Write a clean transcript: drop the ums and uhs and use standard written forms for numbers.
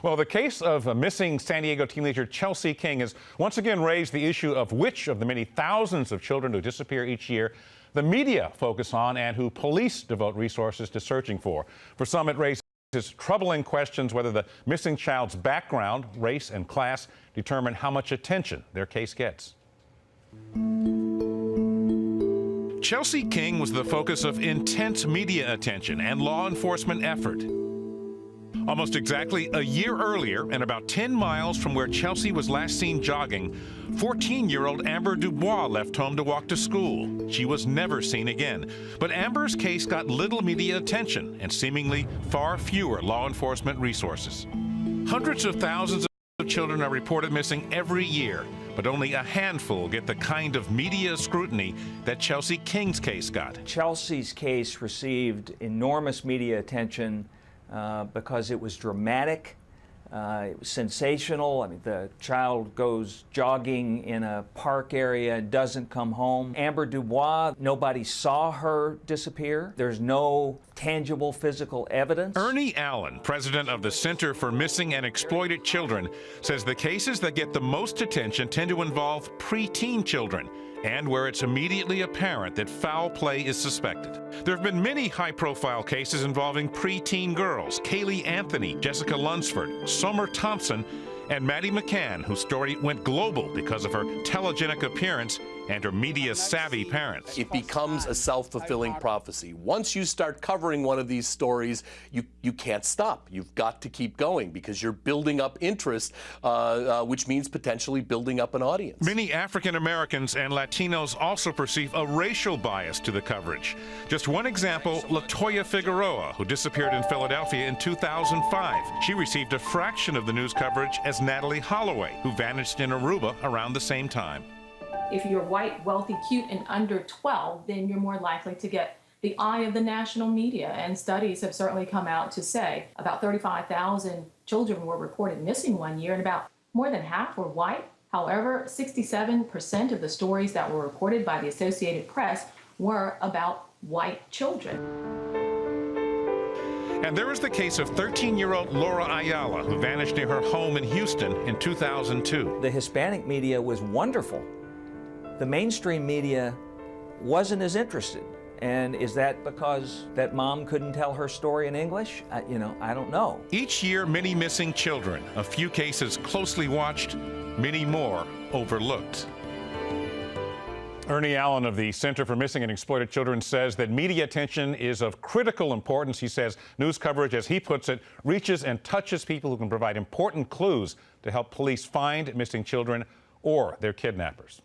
Well, the case of a missing San Diego teenager Chelsea King has once again raised the issue of which of the many thousands of children who disappear each year the media focus on and who police devote resources to searching for. For some, it raises troubling questions whether the missing child's background, race, and class determine how much attention their case gets. Chelsea King was the focus of intense media attention and law enforcement effort. Almost exactly a year earlier, and about 10 miles from where Chelsea was last seen jogging, 14-year-old Amber Dubois left home to walk to school. She was never seen again. But Amber's case got little media attention and seemingly far fewer law enforcement resources. Hundreds of thousands of children are reported missing every year, but only a handful get the kind of media scrutiny that Chelsea King's case got. Chelsea's case received enormous media attention because it was dramatic, it was sensational. I mean, the child goes jogging in a park area and doesn't come home. Amber Dubois, nobody saw her disappear. There's no tangible physical evidence. Ernie Allen, president of the Center for Missing and Exploited Children, says the cases that get the most attention tend to involve preteen children and where it's immediately apparent that foul play is suspected. There have been many high-profile cases involving preteen girls: Kaylee Anthony, Jessica Lunsford, Summer Thompson, and Maddie McCann, whose story went global because of her telegenic appearance and her media-savvy parents. It becomes a self-fulfilling prophecy. Once you start covering one of these stories, you can't stop. You've got to keep going because you're building up interest, which means potentially building up an audience. Many African Americans and Latinos also perceive a racial bias to the coverage. Just one example, LaToya Figueroa, who disappeared in Philadelphia in 2005. She received a fraction of the news coverage as Natalie Holloway, who vanished in Aruba around the same time. If you're white, wealthy, cute, and under 12, then you're more likely to get the eye of the national media. And studies have certainly come out to say about 35,000 children were reported missing one year, and about more than half were white. However, 67% of the stories that were reported by the Associated Press were about white children. And there is the case of 13-year-old Laura Ayala, who vanished near her home in Houston in 2002. The Hispanic media was wonderful. The mainstream media wasn't as interested. And is that because that mom couldn't tell her story in English? I don't know. Each year, many missing children, a few cases closely watched, many more overlooked. Ernie Allen of the Center for Missing and Exploited Children says that media attention is of critical importance. He says news coverage, as he puts it, reaches and touches people who can provide important clues to help police find missing children or their kidnappers.